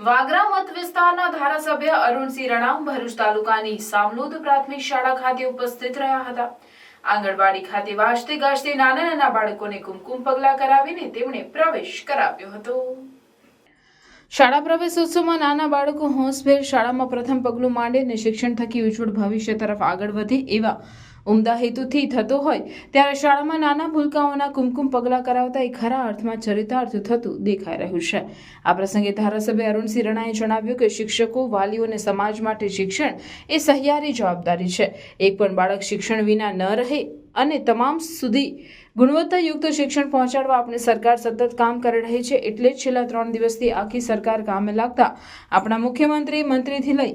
વાગરા મત વિસ્તારના ધારાસભ્ય અરુણસિંહ રણા ભરૂચ તાલુકાની સામલોદ પ્રાથમિક શાળા ખાતે ઉપસ્થિત રહ્યા હતા। આંગણવાડી ખાતે વાજતે ગાજતે નાના બાળકોને કુમકુમ પગલા કરાવીને તેમણે પ્રવેશ કરાવ્યો હતો। શાળા પ્રવેશોત્સવમાં નાના બાળકો હોંશભેર શાળામાં પ્રથમ પગલું માંડે અને શિક્ષણ થકી ઉજ્જવળ ભવિષ્ય તરફ આગળ વધે એવા ઉમદા હેતુથી થતો હોય ત્યારે શાળામાં નાના ભૂલકાઓના કુમકુમ પગલા કરાવતા એ ખરા અર્થમાં ચરિતાર્થ થતું દેખાઈ રહ્યું છે। આ પ્રસંગે ધારાસભ્ય અરુણસિંહ રણાએ જણાવ્યું કે શિક્ષકો, વાલીઓ અને સમાજ માટે શિક્ષણ એ સહિયારી જવાબદારી છે। એક પણ બાળક શિક્ષણ વિના ન રહે અને તમામ સુધી ગુણવત્તાયુક્ત શિક્ષણ પહોંચાડવા આપણી સરકાર સતત કામ કરી રહી છે। એટલે જ છેલ્લા 3 દિવસથી આખી સરકાર કામે લાગતા આપણા મુખ્યમંત્રી, મંત્રીથી લઈ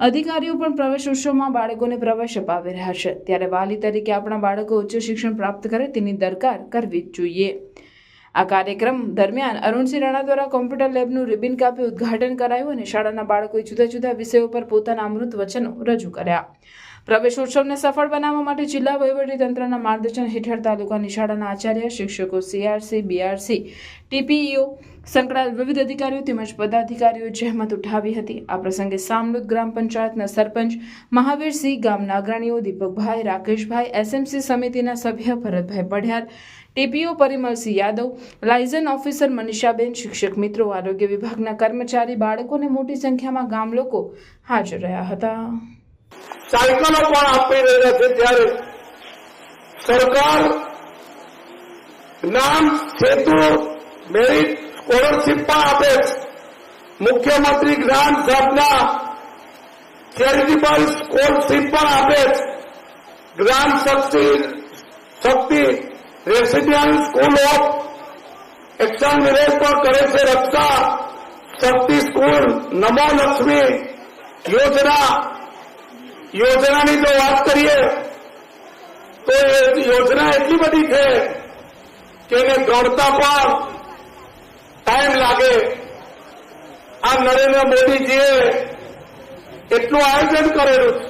અધિકારીઓ પણ પ્રવેશોત્સવમાં બાળકોને પ્રવેશ અપાવી રહ્યા છે। ત્યારે વાલી તરીકે આપણા બાળકો ઉચ્ચ શિક્ષણ પ્રાપ્ત કરે તેની દરકાર કરવી જ જોઈએ। આ કાર્યક્રમ દરમિયાન અરુણસિંહ રણા દ્વારા કોમ્પ્યુટર લેબનું રિબિન કાપી ઉદ્ઘાટન કરાયું અને શાળાના બાળકોએ જુદા જુદા વિષયો પર પોતાના અમૃત વચનો રજૂ કર્યા। પ્રવેશોત્સવને સફળ બનાવવા માટે જિલ્લા વહીવટીતંત્રના માર્ગદર્શન હેઠળ તાલુકાની શાળાના આચાર્ય, શિક્ષકો, CRC, BRC, TPEO સંકળાયેલ વિવિધ અધિકારીઓ તેમજ પદાધિકારીઓએ જહેમત ઉઠાવી હતી। આ પ્રસંગે સામલોદ ગ્રામ પંચાયતના સરપંચ મહાવીરસિંહ, ગામના અગ્રણીઓ દીપકભાઈ, રાકેશભાઈ, SMC સમિતિના સભ્ય Bharatbhai Padhiyar, TPO Parimalsinh Yadav, liaison officer Manishaben, શિક્ષક મિત્રો, આરોગ્ય વિભાગના કર્મચારી, બાળકો અને મોટી સંખ્યામાં ગામ લોકો હાજર રહ્યા હતા। સાયકલો પણ આપી રહ્યા છે ત્યારે સરકાર જ્ઞાન સેતુ મેરિટ સ્કોલરશીપ પણ આપે છે। મુખ્યમંત્રી જ્ઞાન સાધના ચેરિટેબલ સ્કોલરશીપ પણ આપે છે। Gyan Shakti residential school of action village પણ કરે છે। રક્ષા શક્તિ સ્કૂલ, નમો લક્ષ્મી યોજનાની જો વાત કરીએ તો એ યોજના એટલી બધી છે કે એને ગણતા પણ ટાઈમ લાગે। આ નરેન્દ્ર મોદીજીએ એટલું આયોજન કરેલું છે